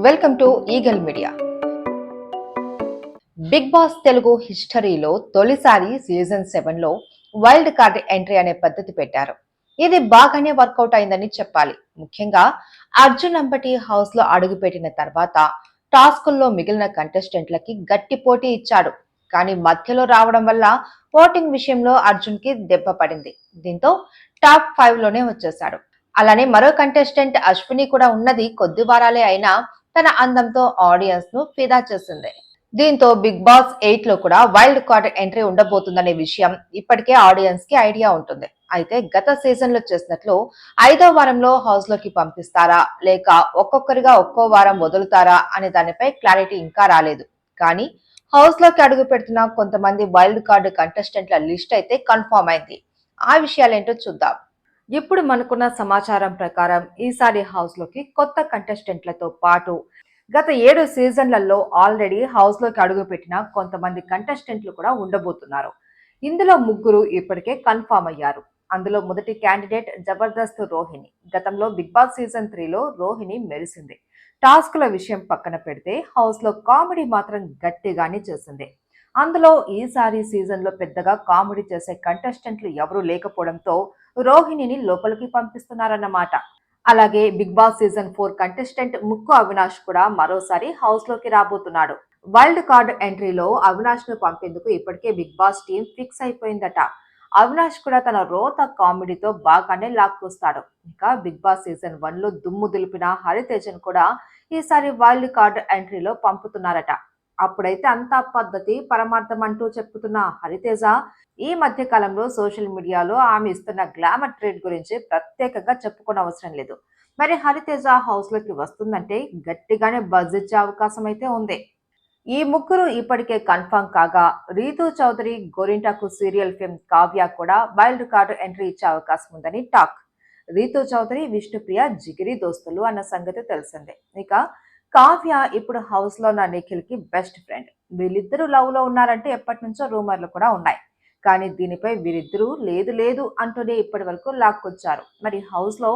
Welcome to Eagle Media. Bigg Boss Telugu హిస్టరీలో తొలిసారి season 7 లో వైల్డ్ కార్డ్ ఎంట్రీ అనే పద్ధతి పెట్టారు. ఇది బాగానే వర్కౌట్ అయిందని చెప్పాలి. ముఖ్యంగా అర్జున్ అంబటి హౌస్ లో అడుగుపెట్టిన తర్వాత టాస్కుల్లో మిగిలిన కంటెస్టెంట్లకి గట్టి పోటీ ఇచ్చాడు. కానీ మధ్యలో రావడం వల్ల ఓటింగ్ విషయంలో అర్జున్ కి దెబ్బ పడింది. దీంతో టాప్ 5 లోనే వచ్చేశాడు. అలానే మరో కంటెస్టెంట్ అశ్విని కూడా ఉన్నది కొద్ది వారాలే అయినా తన అందంతో ఆడియన్స్ ను ఫిదా చేసింది. దీంతో బిగ్ బాస్ 8 లో కూడా వైల్డ్ కార్డ్ ఎంట్రీ ఉండబోతుందనే విషయం ఇప్పటికే ఆడియన్స్ కి ఐడియా ఉంటుంది. అయితే గత సీజన్ లో చేసినట్లు 5వ వారంలో హౌస్ లోకి పంపిస్తారా లేక ఒక్కొక్కరిగా ఒక్కో వారం వదులుతారా అనే దానిపై క్లారిటీ ఇంకా రాలేదు. కానీ హౌస్ లోకి అడుగు పెడుతున్న కొంతమంది వైల్డ్ కార్డ్ కంటెస్టెంట్ల లిస్ట్ అయితే కన్ఫర్మ్ అయింది. ఆ విషయాలేంటో చూద్దాం. ఇప్పుడు మనకున్న సమాచారం ప్రకారం ఈసారి హౌస్ లోకి కొత్త కంటెస్టెంట్లతో పాటు గత 7 సీజన్లలో ఆల్రెడీ హౌస్ లోకి అడుగుపెట్టిన కొంతమంది కంటెస్టెంట్లు కూడా ఉండబోతున్నారు. ఇందులో ముగ్గురు ఇప్పటికే కన్ఫర్మ్ అయ్యారు. అందులో మొదటి క్యాండిడేట్ జబర్దస్త్ రోహిణి. గతంలో బిగ్ బాస్ సీజన్ 3లో రోహిణి మెరిసింది. టాస్కుల విషయం పక్కన పెడితే హౌస్ లో కామెడీ మాత్రం గట్టిగానే చేసింది. అందులో ఈసారి సీజన్ లో పెద్దగా కామెడీ చేసే కంటెస్టెంట్లు ఎవరూ లేకపోవడంతో రోహిణిని లోపలికి పంపిస్తున్నారన్నమాట. అలాగే బిగ్ బాస్ సీజన్ 4 కంటెస్టెంట్ ముక్కు అవినాష్ కూడా మరోసారి హౌస్ లోకి రాబోతున్నాడు. వైల్డ్ కార్డ్ ఎంట్రీలో అవినాష్ ను పంపేందుకు ఇప్పటికే బిగ్ బాస్ టీం ఫిక్స్ అయిపోయిందట. అవినాష్ కూడా తన రోత కామెడీతో బాగానే లాక్కొస్తాడు. ఇంకా బిగ్ బాస్ సీజన్ 1 లో దుమ్ము దులిపిన హరితేజన్ కూడా ఈసారి వైల్డ్ కార్డ్ ఎంట్రీలో పంపుతున్నారట. అప్పుడైతే అంతా పద్ధతి పరమార్థం అంటూ చెప్పుతున్న హరితేజ ఈ మధ్య కాలంలో సోషల్ మీడియాలో ఆమె ఇస్తున్న గ్లామర్ ట్రీట్ గురించి ప్రత్యేకంగా చెప్పుకోనవసరం లేదు. మరి హరితేజ హౌస్ లోకి వస్తుందంటే గట్టిగానే బజ్ ఇచ్చే అవకాశం అయితే ఉంది. ఈ ముగ్గురు ఇప్పటికే కన్ఫర్మ్ కాగా రీతూ చౌదరి, గోరింటాకు సీరియల్ ఫేమ్ కావ్య కూడా వైల్డ్ కార్డు ఎంట్రీ ఇచ్చే అవకాశం ఉందని టాక్. రీతూ చౌదరి, విష్ణుప్రియ జిగిరి దోస్తులు అన్న సంగతి తెలిసిందే. ఇక కావ్య ఇప్పుడు హౌస్ లో ఉన్న నిఖిల్ కి బెస్ట్ ఫ్రెండ్. వీళ్ళిద్దరూ లవ్ లో ఉన్నారంటే ఎప్పటి నుంచో రూమర్లు కూడా ఉన్నాయి. కానీ దీనిపై వీరిద్దరూ లేదు లేదు అంటూనే ఇప్పటి వరకు లాక్కొచ్చారు. మరి హౌస్ లో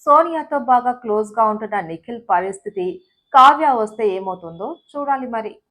సోనియాతో బాగా క్లోజ్ గా ఉంటున్న నిఖిల్ పరిస్థితి కావ్య వస్తే ఏమవుతుందో చూడాలి మరి.